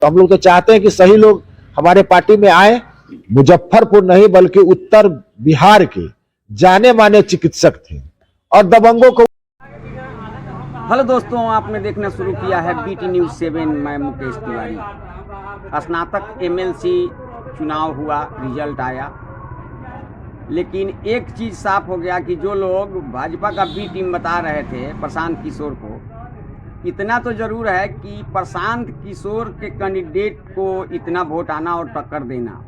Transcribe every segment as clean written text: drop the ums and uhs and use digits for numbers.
तो हम लोग तो चाहते हैं कि सही लोग हमारे पार्टी में आए। मुजफ्फरपुर नहीं बल्कि उत्तर बिहार के जाने माने चिकित्सक थे और दबंगों को। हेलो दोस्तों, आपने देखना शुरू किया है BT News 7। मैं मुकेश तिवारी। स्नातक MLC चुनाव हुआ, रिजल्ट आया, लेकिन एक चीज़ साफ हो गया कि जो लोग भाजपा का बी टीम बता रहे थे प्रशांत किशोर को, इतना तो ज़रूर है कि प्रशांत किशोर के कैंडिडेट को इतना वोट आना और टक्कर देना,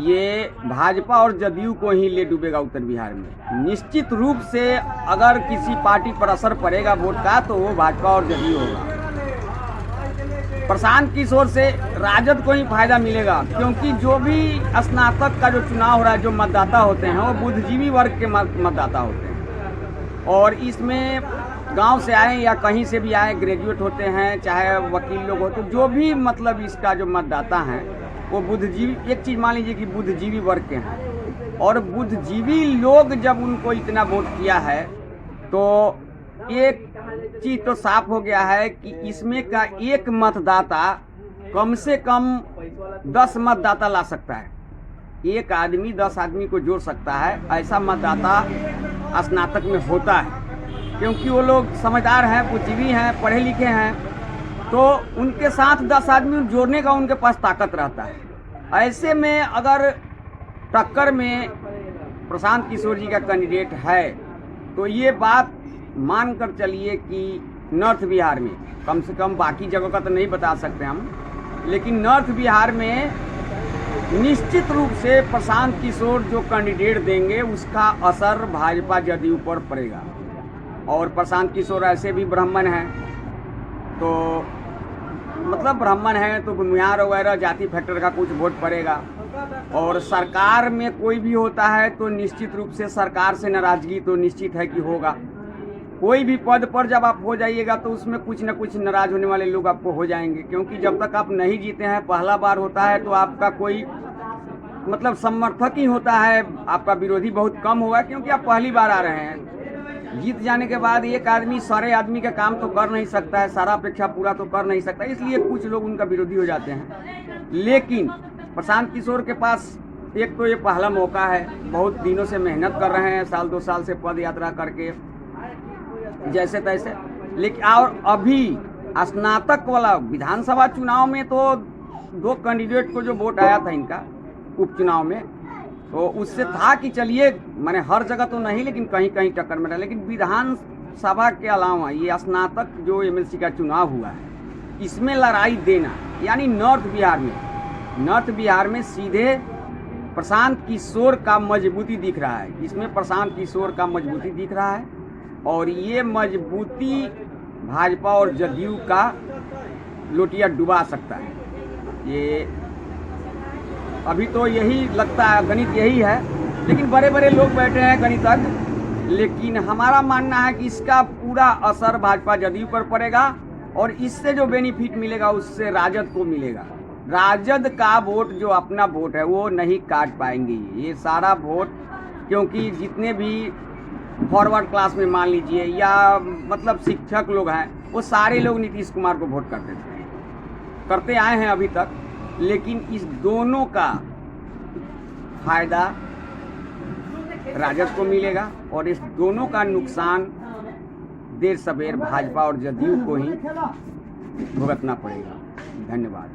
ये भाजपा और जदयू को ही ले डूबेगा उत्तर बिहार में। निश्चित रूप से अगर किसी पार्टी पर असर पड़ेगा वोट का तो वो भाजपा और जदयू होगा। प्रशांत किशोर से राजद को ही फायदा मिलेगा, क्योंकि जो भी स्नातक का जो चुनाव हो रहा है, जो मतदाता होते हैं वो बुद्धिजीवी वर्ग के मतदाता होते हैं, और इसमें गांव से आए या कहीं से भी आए, ग्रेजुएट होते हैं चाहे वकील लोग होते हैं, जो भी मतलब इसका जो मतदाता हैं वो बुद्धिजीवी। एक चीज़ मान लीजिए कि बुद्धिजीवी वर्ग के हैं, और बुद्धिजीवी लोग जब उनको इतना वोट किया है तो एक चीज़ तो साफ हो गया है कि इसमें का एक मतदाता कम से कम 10 मतदाता ला सकता है। एक आदमी 10 आदमी को जोड़ सकता है, ऐसा मतदाता स्नातक में होता है, क्योंकि वो लोग समझदार हैं, बुद्धिजीवी हैं, पढ़े लिखे हैं, तो उनके साथ 10 आदमी जोड़ने का उनके पास ताकत रहता है। ऐसे में अगर टक्कर में प्रशांत किशोर जी का कैंडिडेट है तो ये बात मान कर चलिए कि नॉर्थ बिहार में, कम से कम बाकी जगहों का तो नहीं बता सकते हम, लेकिन नॉर्थ बिहार में निश्चित रूप से प्रशांत किशोर जो कैंडिडेट देंगे उसका असर भाजपा जदयू पर पड़ेगा। और प्रशांत किशोर ऐसे भी ब्राह्मण हैं, तो मतलब ब्राह्मण है तो भूमिहार वगैरह जाति फैक्टर का कुछ वोट पड़ेगा। और सरकार में कोई भी होता है तो निश्चित रूप से सरकार से नाराजगी तो निश्चित है कि होगा। कोई भी पद पर जब आप हो जाइएगा तो उसमें कुछ न कुछ नाराज होने वाले लोग आपको हो जाएंगे, क्योंकि जब तक आप नहीं जीते हैं, पहला बार होता है तो आपका कोई मतलब समर्थक ही होता है, आपका विरोधी बहुत कम होगा, क्योंकि आप पहली बार आ रहे हैं। जीत जाने के बाद एक आदमी सारे आदमी का काम तो कर नहीं सकता है, सारा अपेक्षा पूरा तो कर नहीं सकता, इसलिए कुछ लोग उनका विरोधी हो जाते हैं। लेकिन प्रशांत किशोर के पास एक तो ये पहला मौका है, बहुत दिनों से मेहनत कर रहे हैं, साल 2 साल से पद यात्रा करके जैसे तैसे। लेकिन और अभी स्नातक वाला विधानसभा चुनाव में तो 2 कैंडिडेट को जो वोट आया था इनका उपचुनाव में, तो उससे था कि चलिए मैंने हर जगह तो नहीं लेकिन कहीं कहीं टक्कर में रहा। लेकिन विधानसभा के अलावा ये स्नातक जो MLC का चुनाव हुआ है, इसमें लड़ाई देना, यानी नॉर्थ बिहार में सीधे प्रशांत किशोर का मजबूती दिख रहा है। इसमें प्रशांत किशोर का मजबूती दिख रहा है, और ये मजबूती भाजपा और जदयू का लोटिया डुबा सकता है। ये अभी तो यही लगता है, गणित यही है, लेकिन बड़े बड़े लोग बैठे हैं गणितज्ञ, लेकिन हमारा मानना है कि इसका पूरा असर भाजपा जदयू पर पड़ेगा, और इससे जो बेनिफिट मिलेगा उससे राजद को मिलेगा। राजद का वोट जो अपना वोट है वो नहीं काट पाएंगे ये सारा वोट, क्योंकि जितने भी फॉरवर्ड क्लास में मान लीजिए या मतलब शिक्षक लोग हैं, वो सारे लोग नीतीश कुमार को वोट करते आए हैं अभी तक। लेकिन इस दोनों का फायदा राजद को मिलेगा, और इस दोनों का नुकसान देर सवेर भाजपा और जदयू को ही भुगतना पड़ेगा। धन्यवाद।